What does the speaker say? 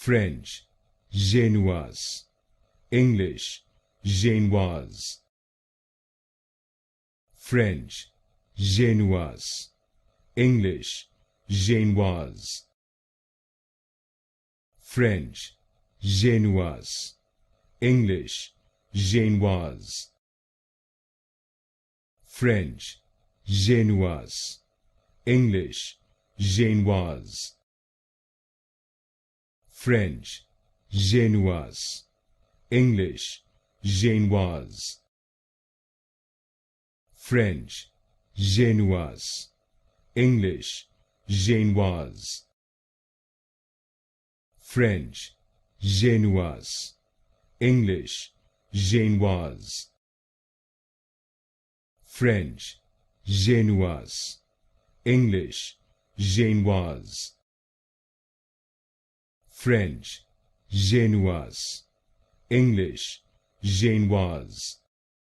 French, Génoise. English, Génoise. French, Génoise. English, Génoise. French, Génoise. English, Génoise. French, Génoise. English, Génoise. French, Génoise. English, Génoise. French, Génoise. English, Génoise. French, Génoise. English, Génoise. French, Génoise. English, Génoise. French, Génoise. English, Génoise.